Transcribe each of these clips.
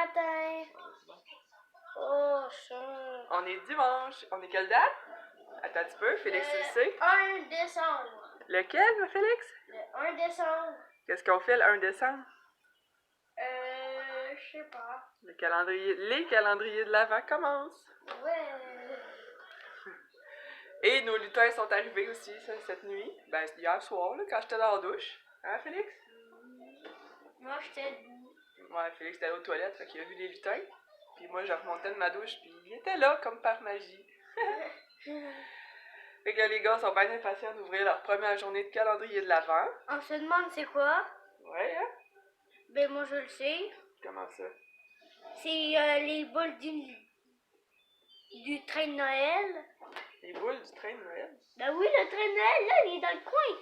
matin. Oh, ça. On est dimanche. On est quelle date? Attends un petit peu, Félix, tu le sais? 1 décembre. Lequel, ma Félix? Le 1 décembre. Qu'est-ce qu'on fait le 1 décembre? Je sais pas. Les calendriers de l'Avent commencent. Ouais. Et nos lutins sont arrivés aussi cette nuit. Ben, hier soir, là, quand j'étais dans la douche. Hein, Félix? Moi, j'étais debout. Ouais, Félix était allé aux toilettes, fait qu'il a vu les lutins. Puis moi, je remontais de ma douche, puis il était là, comme par magie. Fait que les gars sont bien impatients d'ouvrir leur première journée de calendrier de l'Avent. On se demande c'est quoi? Ouais, hein? Ben, moi, je le sais. Comment ça? C'est les boules du train de Noël. Les boules du train de Noël? Ben oui, le train de Noël, là, il est dans le coin.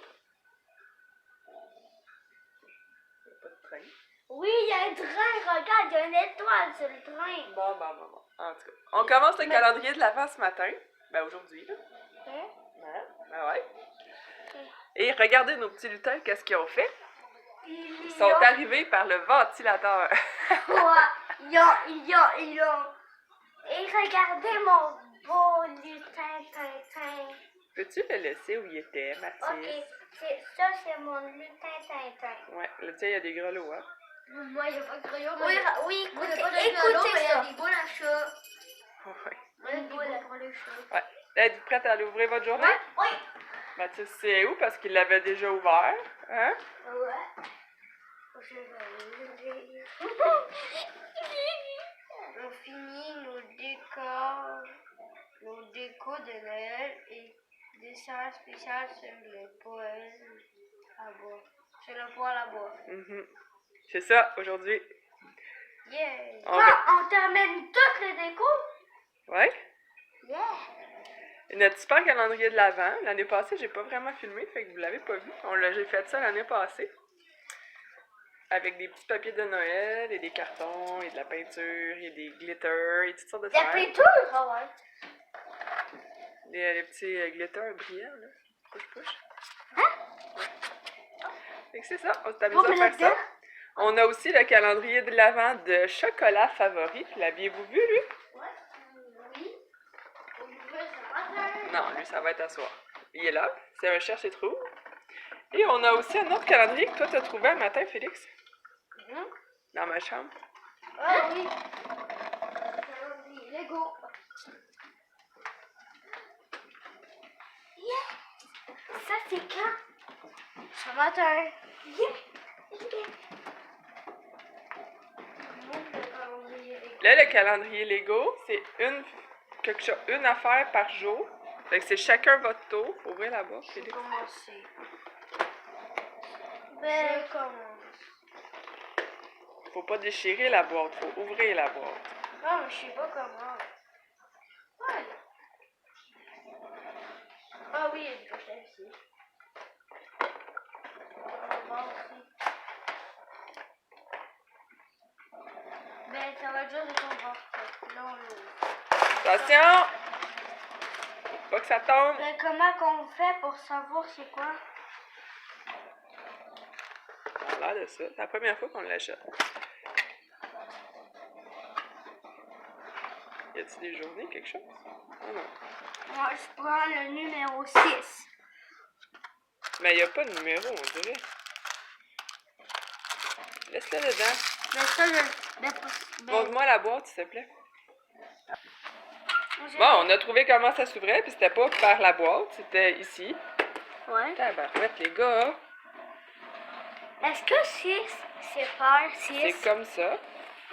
Il n'y a pas de train. Oui, il y a un train, regarde, il y a une étoile sur le train. Bon. En tout cas, on commence le calendrier de l'Avent ce matin. Ben, aujourd'hui, là. Hein? Ben ouais. Et regardez nos petits lutins, qu'est-ce qu'ils ont fait? Ils sont ont... arrivés par le ventilateur. Ouais, ils ont... Et regardez mon beau lutin, Tintin. Peux-tu le laisser où il était, Mathis? Ok, ça c'est mon lutin, Tintin. Ouais, le tien, il y a des grelots, hein? Moi, il n'y a pas de crayon. Oui, écoutez ça. ça. Il y a des boules à chat. Ouais. Une boule pour le chat. Ouais. Êtes-vous prête à aller ouvrir votre journée? Ouais, oui. Mathis, c'est où? Parce qu'il l'avait déjà ouvert, hein? Ouais. Je vais ouvrir. On finit nos décos de Noël et dessins spécial sur le poêle à bois. Sur le poêle à bois. C'est ça, aujourd'hui. Yeah! On On termine toutes les décos? Ouais? Yeah! Et notre super calendrier de l'Avent. L'année passée, j'ai pas vraiment filmé, fait que vous l'avez pas vu. J'ai fait ça l'année passée. Avec des petits papiers de Noël, et des cartons, et de la peinture, et des glitters, et toutes sortes de La affaires. peinture? Ah ouais. Les petits glitters brillants, là. Push. Fait que c'est ça, on s'est amusé à faire ça. On a aussi le calendrier de l'Avent de chocolat favori. L'aviez-vous vu, lui? Ouais. Oui. Non, lui, ça va être à soir. Il est là. C'est un cherche et trouve. Et on a aussi un autre calendrier que toi, t'as trouvé un matin, Félix. Dans ma chambre. Ah oui. Calendrier Lego. Yeah. Ça, c'est quand? Ce matin. Yeah. Là, le calendrier Lego, c'est une affaire par jour. Fait que c'est chacun votre tour. Faut ouvrir la boîte, Félix. Commencer. Je commence. Faut pas déchirer la boîte, faut ouvrir la boîte. Non, mais je sais pas comment. Ouais. Ah oui, il y a une pochette ici. Ben, ça va juste de ton bord. Là, on l'ouvre. Attention! Faut pas que ça tombe. Ben, comment qu'on fait pour savoir c'est quoi? Ça a l'air de ça. C'est la première fois qu'on l'achète. Y a-t-il des journées, quelque chose? Ah non. Moi, je prends le numéro 6. Mais y a pas de numéro, on dirait. Laisse-le dedans. Ben, ça, je... Montre-moi la boîte, s'il te plaît. Bon, on a trouvé comment ça s'ouvrait, puis c'était pas par la boîte, c'était ici. Ouais. Tabarouette, les gars. Est-ce que 6 sépare 6? C'est comme ça.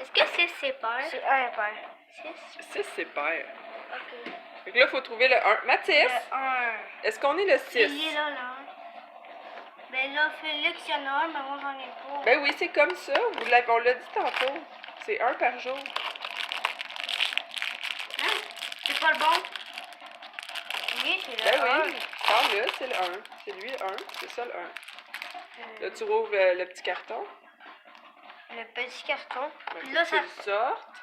Est-ce que 6 sépare? C'est un paire. 6? 6, c'est pair. Ok. Fait que là, il faut trouver le 1. Mathis, Le 1. est-ce qu'on est le 6? Il est là, là. Ben là, Félix, il y en a un, mais moi, j'en ai pas. Ben oui, c'est comme ça. On l'a dit tantôt. C'est 1 par jour. Hein? C'est pas le bon? Oui, c'est le Ben 1. oui, parle-le, c'est le 1. C'est lui le 1, c'est ça le 1. Là, tu rouvres le petit carton. Le petit carton. Ben, Puis là, tu ça... le sortes.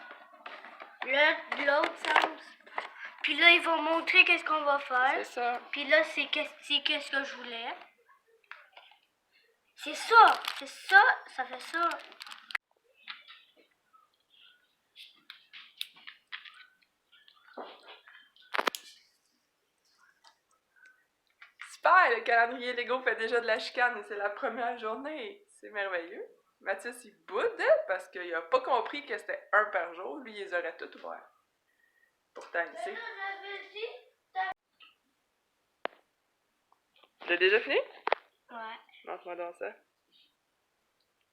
Là, de l'autre sens. Puis là, ils vont montrer qu'est-ce qu'on va faire. C'est ça. Puis là, c'est qu'est-ce que je voulais. C'est ça. C'est ça. Ça fait ça. super! Le calendrier Lego fait déjà de la chicane et c'est la première journée. C'est merveilleux. Mathis, il boude parce qu'il a pas compris que c'était un par jour. Lui, il les aurait tout ouverts. Pourtant, il sait. Tu l'as déjà fini? Ouais. Montre-moi donc ça.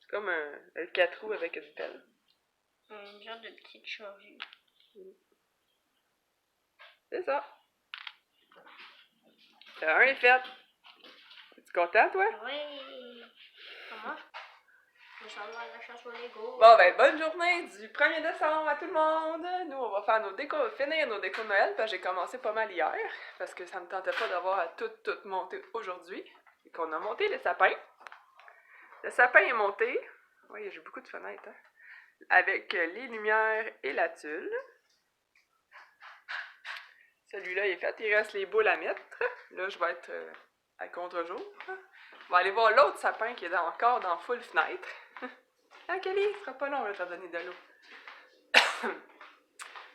C'est comme un 4 roues avec une pelle. Un genre de petite charrue. C'est ça. Le 1 est fait. Es-tu content, toi? Oui. Comment? Je vais avoir la chance au Lego. Bon, ben, bonne journée du 1er décembre à tout le monde! Nous, on va faire finir nos décos de Noël, parce que j'ai commencé pas mal hier, parce que ça me tentait pas d'avoir à tout monter aujourd'hui. Et qu'on a monté le sapin. Le sapin est monté. Oui, j'ai beaucoup de fenêtres, hein. Avec les lumières et la tulle. Celui-là est fait. Il reste les boules à mettre. Là, je vais être à contre-jour. On va aller voir l'autre sapin qui est encore dans full fenêtre. Ah, Kelly, ce sera pas long, là, t'as donné de l'eau.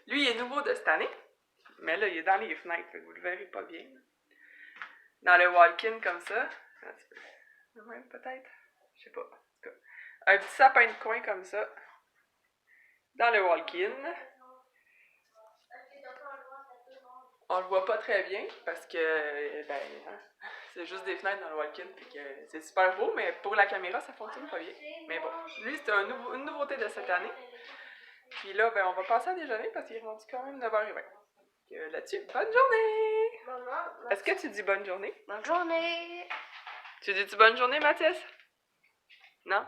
Lui, il est nouveau de cette année. Mais là, il est dans les fenêtres, fait que vous le verrez pas bien. Dans le walk-in comme ça. Un petit peu. Ouais, peut-être. Je sais pas. En tout cas, un petit sapin de coin comme ça. Dans le walk-in. On le voit pas très bien parce que c'est juste des fenêtres dans le walk-in puis que c'est super beau, mais pour la caméra ça fonctionne pas bien. Mais bon, lui c'est une nouveauté de cette année. Puis là, ben on va passer à déjeuner parce qu'il est rendu quand même 9h20. Là-dessus, bonne journée! Maman, Est-ce que tu dis bonne journée? bonne journée! Tu dis-tu bonne journée, Mathis? Non?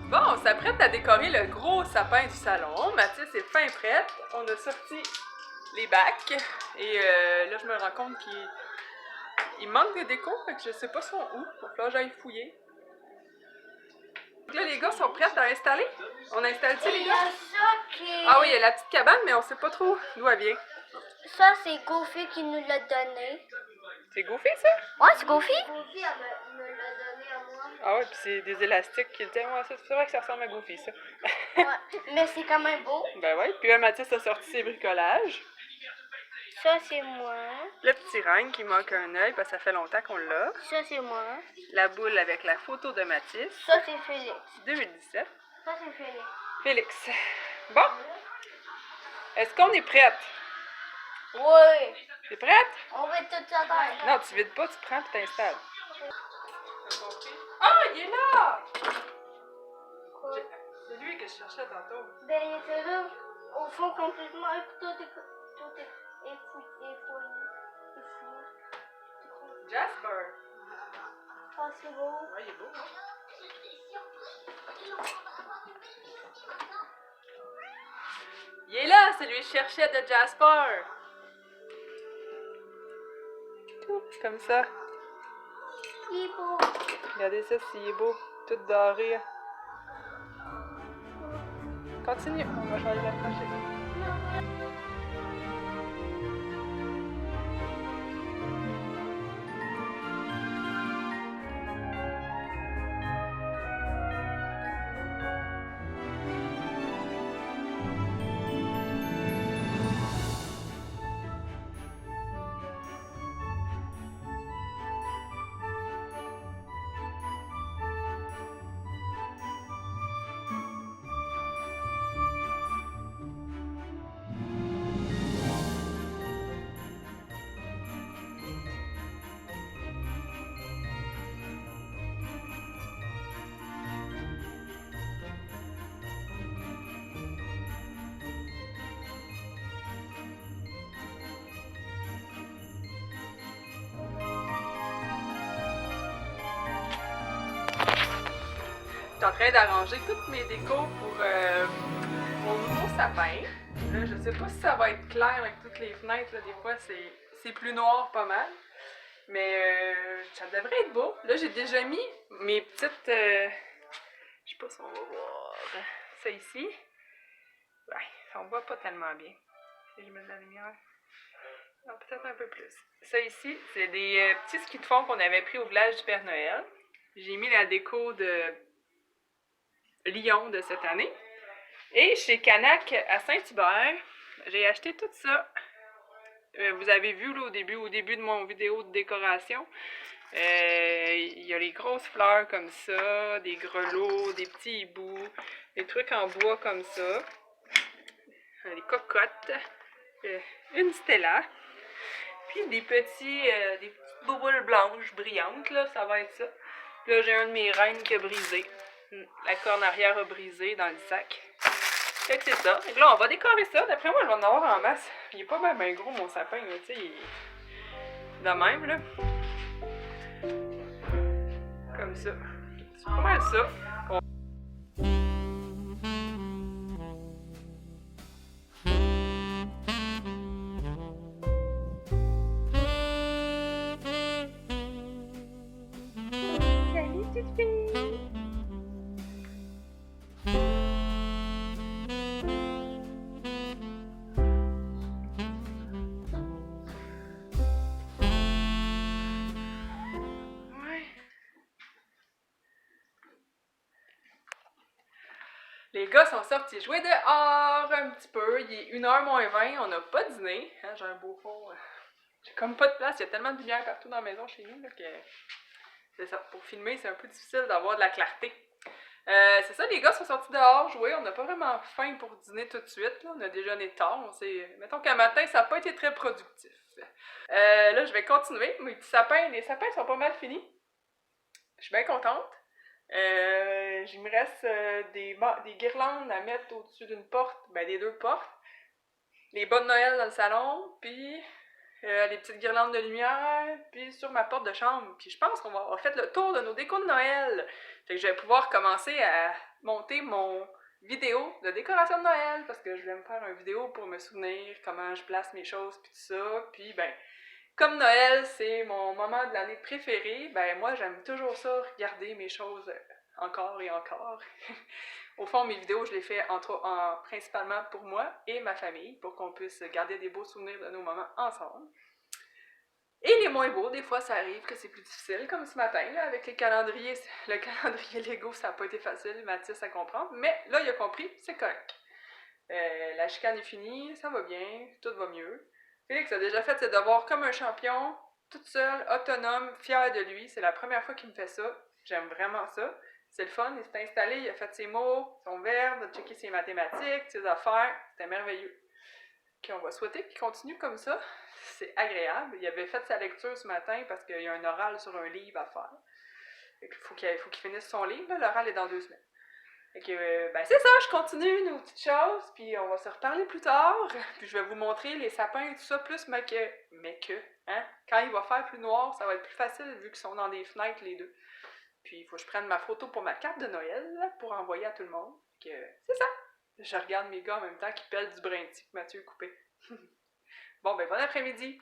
Bon, on s'apprête à décorer le gros sapin du salon. Mathis est fin prête. On a sorti les bacs. Et là, je me rends compte qu'il manque des décos, fait que je sais pas sont où. Donc là, j'aille fouiller. Donc là, les gars sont prêts à installer. On installe-tu les Il y gars? a ça qui... Ah oui, il y a la petite cabane, mais on sait pas trop d'où elle vient. Ça, c'est Goofy qui nous l'a donné. C'est Goofy, ça? Ouais, c'est Goofy? Goofy, elle me l'a donné à moi. Ah ouais, puis c'est des élastiques qui étaient. Ouais, c'est vrai que ça ressemble à Goofy, ça. Ouais, mais c'est quand même beau. Ben ouais, puis là, Mathis a sorti ses bricolages. Ça, c'est moi. Le petit règne qui manque un œil, parce que ça fait longtemps qu'on l'a. Ça, c'est moi. La boule avec la photo de Mathis. Ça, c'est Félix. 2017. Ça, c'est Félix. Félix. Bon. Est-ce qu'on est prête? Oui. T'es prête? On va tout ça dans. Non, tu vides pas, tu prends et t'installes. Ah, il est là! Quoi? C'est lui que je cherchais tantôt. Ben, il était là, au fond, complètement, et tout est fouillé. Jasper. Ah, c'est beau. Ouais, il est beau, hein? Il est là, c'est lui que je cherchais de Jasper. Tout comme ça. Il est beau. Regardez ça, s'il est beau. Tout doré. Continue, on va changer l'accrocher. Je suis en train d'arranger toutes mes décos pour mon nouveau sapin. Là, je sais pas si ça va être clair avec toutes les fenêtres. Là, des fois, c'est plus noir pas mal. Mais ça devrait être beau. Là, j'ai déjà mis mes petites... je sais pas si on va voir ça ici. Ouais, ça on voit pas tellement bien. Si je mets de la lumière. Non, peut-être un peu plus. Ça ici, c'est des petits skis de fond qu'on avait pris au village du Père Noël. J'ai mis la déco de Lyon de cette année. Et chez Canac à Saint-Hubert, j'ai acheté tout ça. Vous avez vu là, au début de mon vidéo de décoration, il y a les grosses fleurs comme ça, des grelots, des petits hiboux, des trucs en bois comme ça, des cocottes, une stella, puis des petites boules blanches brillantes, là, ça va être ça. Puis là, j'ai un de mes reines qui a brisé. La corne arrière a brisé dans le sac. Fait que c'est ça. Et là, on va décorer ça. D'après moi, je vais en avoir en masse. Il est pas bien gros, mon sapin, tu sais, il est de même, là. Comme ça. C'est pas mal ça. Salut, petite fille! Les gars sont sortis jouer dehors un petit peu. Il est 1h moins 20, on n'a pas dîné. Hein, j'ai un beau fond. J'ai comme pas de place, il y a tellement de lumière partout dans la maison chez nous là, que c'est ça. Pour filmer, c'est un peu difficile d'avoir de la clarté. C'est ça, les gars sont sortis dehors jouer. On n'a pas vraiment faim pour dîner tout de suite. Là. On a déjeuné tard. Mettons qu'un matin, ça n'a pas été très productif. Là, je vais continuer. Mes petits sapins, les sapins sont pas mal finis. Je suis bien contente. Il me reste des guirlandes à mettre au-dessus d'une porte, ben des deux portes. Les bas de Noël dans le salon, puis les petites guirlandes de lumière, puis sur ma porte de chambre. Puis je pense qu'on va avoir fait le tour de nos décos de Noël. Fait que je vais pouvoir commencer à monter mon vidéo de décoration de Noël, parce que je voulais me faire une vidéo pour me souvenir comment je place mes choses, puis tout ça. Puis ben, comme Noël, c'est mon moment de l'année préféré, ben moi j'aime toujours ça, regarder mes choses encore et encore. Au fond, mes vidéos, je les fais principalement pour moi et ma famille, pour qu'on puisse garder des beaux souvenirs de nos moments ensemble. Et les moins beaux, des fois ça arrive que c'est plus difficile, comme ce matin, là, avec les calendriers. Le calendrier Lego, ça n'a pas été facile, Mathis à comprendre, mais là il a compris, c'est correct. La chicane est finie, ça va bien, tout va mieux. Félix a déjà fait ses devoirs comme un champion, toute seule, autonome, fière de lui. C'est la première fois qu'il me fait ça. J'aime vraiment ça. C'est le fun, il s'est installé, il a fait ses mots, son verbe, il a checké ses mathématiques, ses affaires. C'était merveilleux. Okay, on va souhaiter qu'il continue comme ça. C'est agréable. Il avait fait sa lecture ce matin parce qu'il y a un oral sur un livre à faire. Il faut qu'il finisse son livre. L'oral est dans 2 semaines. Fait que, ben c'est ça, je continue nos petites choses, puis on va se reparler plus tard. Puis je vais vous montrer les sapins et tout ça, plus mais que, hein. Quand il va faire plus noir, ça va être plus facile vu qu'ils sont dans des fenêtres les deux. Puis il faut que je prenne ma photo pour ma carte de Noël, là, pour envoyer à tout le monde. Fait que, c'est ça. Je regarde mes gars en même temps qui pèlent du brinty que Mathieu a coupé. Bon, ben bon après-midi.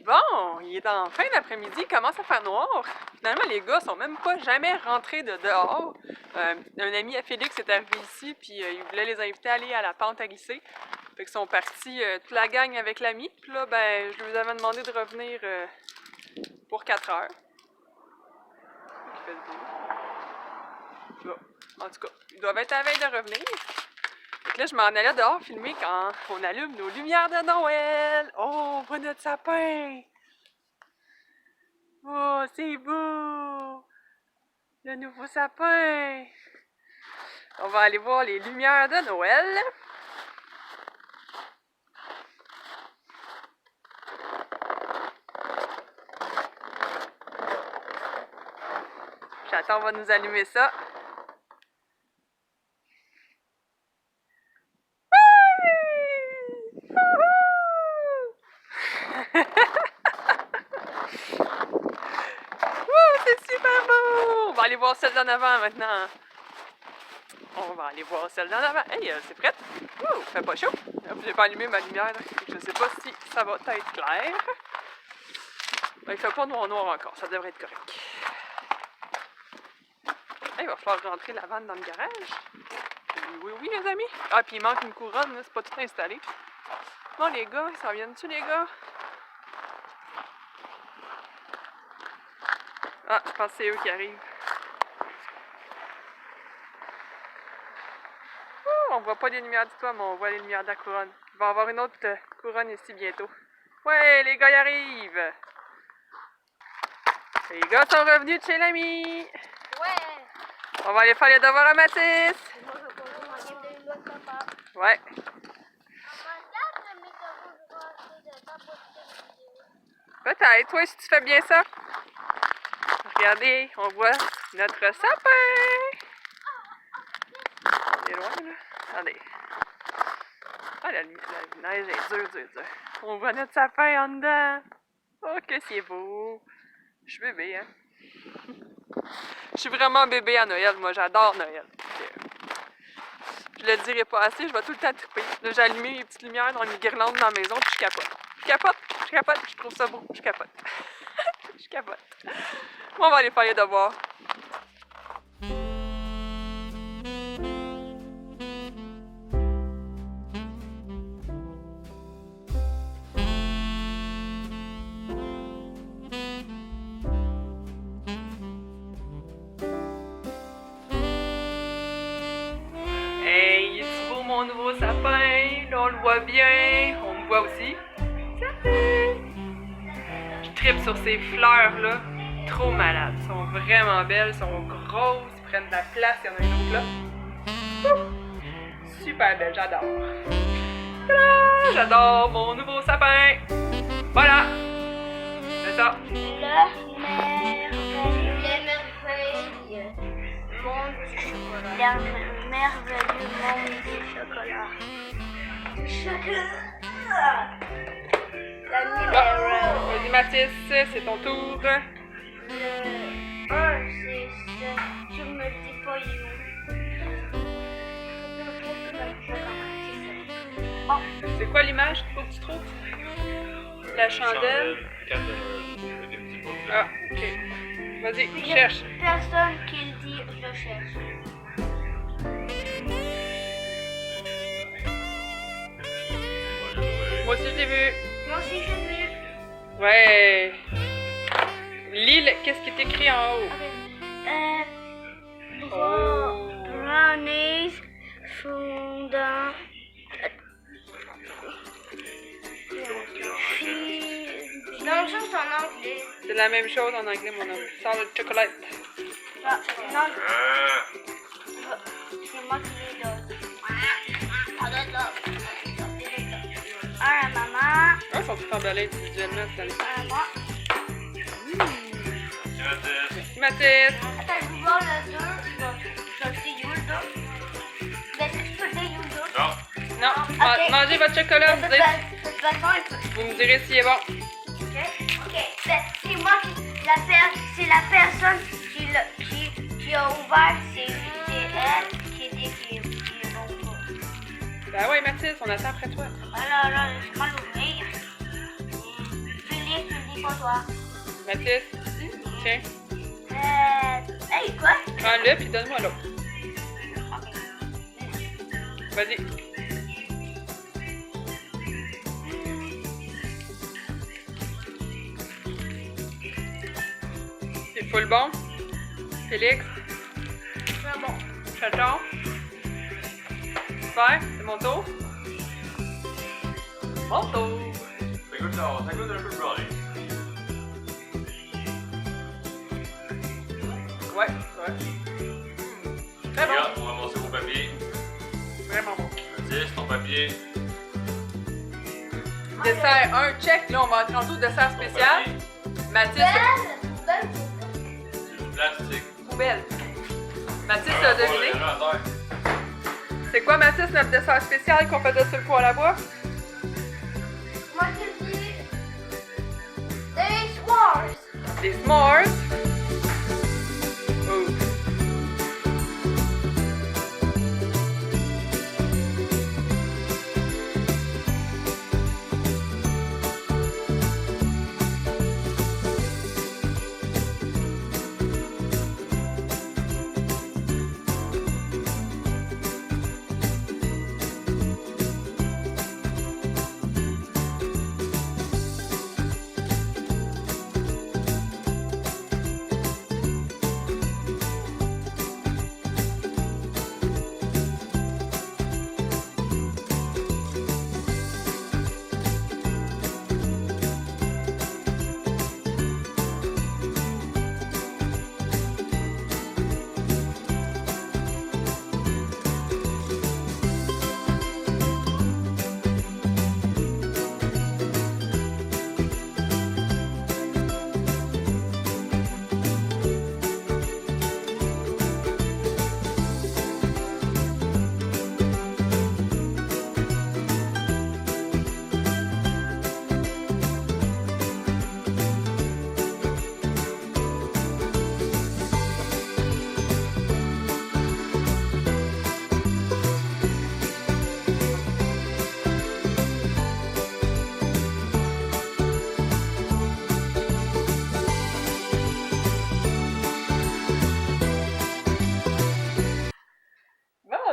Bon, il est en fin d'après-midi, il commence à faire noir. Finalement, les gars sont même pas jamais rentrés de dehors. Un ami à Félix est arrivé ici, puis il voulait les inviter à aller à la pente à glisser. Fait qu'ils sont partis toute la gang avec l'ami. Puis là, ben, je leur avais demandé de revenir pour 4 heures. Il fait le beau. Bon, en tout cas, ils doivent être à la veille de revenir. Fait que là, je m'en allais dehors filmer quand on allume nos lumières de Noël. Oh, on voit notre sapin! Oh, c'est beau! Le nouveau sapin! On va aller voir les lumières de Noël. J'attends, on va nous allumer ça. C'est super beau! On va aller voir celle d'en avant maintenant. On va aller voir celle d'en avant. Hey, c'est prêt? Ouh, fait pas chaud. J'ai pas allumé ma lumière. Je sais pas si ça va être clair. Ben, il fait pas noir encore. Ça devrait être correct. Hey, il va falloir rentrer la vanne dans le garage. Oui, les amis. Ah, puis il manque une couronne. C'est pas tout installé. Bon, les gars, ça viennent-tu, les gars? Ah, je pense que c'est eux qui arrivent. Oh, on voit pas les lumières du toit, mais on voit les lumières de la couronne. Il va y avoir une autre couronne ici bientôt. Ouais, les gars y arrivent! Les gars sont revenus de chez l'ami! Ouais! On va aller faire les devoirs à Mathis! Moi, je vais pas manger de l'autre papa. Ouais. Peut-être, toi, si tu fais bien ça. Regardez, on voit notre sapin! On est loin, là. Attendez. Ah, la neige est dure. On voit notre sapin en dedans. Oh, que c'est beau! Je suis bébé, hein? Je suis vraiment bébé à Noël. Moi, j'adore Noël. Je le dirai pas assez, je vais tout le temps triper. Là, j'ai allumé mes petites lumières dans mes guirlandes dans la maison, puis je capote. Je trouve ça beau, je capote. Je capote. Moi, on va aller faire les devoirs. Hey, est-ce beau mon nouveau sapin? Là, on le voit bien. On me voit aussi. Salut! Je tripe sur ces fleurs-là. Trop malades. Elles sont vraiment belles, elles sont grosses, elles prennent de la place. Il y en a une autre là. Ouh! Super belle, j'adore. Tada! J'adore mon nouveau sapin. Voilà. C'est ça. Le merveilleux monde du chocolat. Le merveilleux monde du chocolat. La numéro. Vas-y Mathis, c'est ton tour. Le 1, c'est ça. Je me dis pas où. Bon. C'est quoi l'image qu'il faut que tu trouves? La chandelle. Ah, ok. Vas-y, cherche. Personne qui le dit, je cherche. Moi aussi je l'ai vu. Moi aussi, je l'ai vu. Ouais. Lis, qu'est-ce qui est écrit en haut? Oh. Brownies, fondant. Non, ça c'est en anglais. C'est la même chose en anglais, mon homme. Solid chocolate. Ah, non, c'est moi qui les donne. Un à maman, Ah, ils sont tous emballés individuellement cette année. un à moi. Merci Mathis. Attends, je vais voir le 2. Je vais essayer où le 2. Ben, est-ce que tu peux le dire où le 2? Non. Non, Ok. mangez votre chocolat, De vous, toute façon, il peut. vous me direz s'il est bon. Ok. Ben, c'est moi qui. C'est la personne qui a ouvert, c'est elle qui dit qu'il est bon. Ben ouais, Mathis, on attend après toi. Alors là, laisse-moi l'ouvrir. Tu lis pour toi. Mathis, tiens, Hey, quoi? prends-le puis donne-moi l'autre. Vas-y. C'est full bon. Félix, C'est bon. j'attends. Super, c'est mon tour. Mon tour. Ça goûte un peu le brownie. Ouais. Très bon. Regarde, on va ramasser vos papiers. Vraiment bon. Mathis, ton papier. Dessert 1, check. Là, on va entrer en tout dessert Ton spécial. papier. Mathis, C'est du plastique. poubelle. Mathis a deviné. Là, à terre. C'est quoi, Mathis, notre dessert spécial qu'on faisait sur le poêle à bois? Moi, je dis. Des s'mores. Des s'mores. Oh.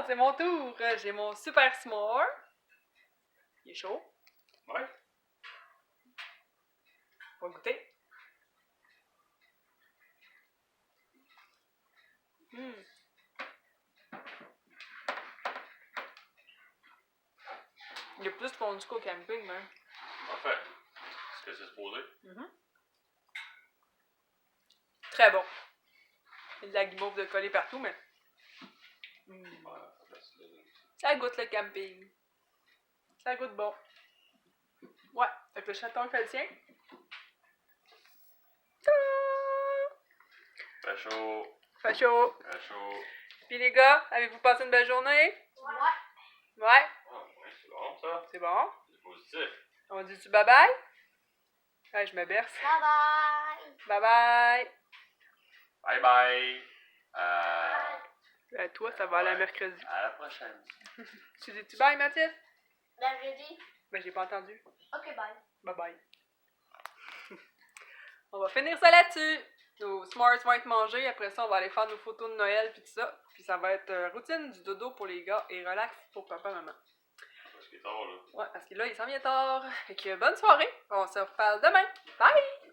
c'est mon tour. J'ai mon super s'more. Il est chaud. Ouais. On va goûter. Il y a plus fondu qu'au camping, même. Parfait. Est-ce que c'est supposé? Très bon. Il y a de la guimauve de coller partout, mais... Ouais, facile. Ça goûte le camping. Ça goûte bon. Ouais, fait que le chaton fait le sien. Fait chaud. Fait chaud. Fait chaud. Puis les gars, avez-vous passé une belle journée? Ouais. Ouais, Ah, ouais, c'est bon ça. c'est bon. C'est positif. On dit-tu bye-bye? Ouais, je me berce. Bye bye. Bye-bye. Bye bye. Toi, ça va aller à mercredi. À la prochaine. Tu dis-tu bye, Mathilde? Ben, je dis, Ben, j'ai pas entendu. ok, bye. Bye-bye. On va finir ça là-dessus. Nos s'mores vont être mangés. Après ça, on va aller faire nos photos de Noël puis tout ça. Puis ça va être routine du dodo pour les gars et relax pour papa maman. Parce qu'il est tard là. Ouais, parce que là, il s'en vient tard. Fait que bonne soirée. On se reparle demain. Bye!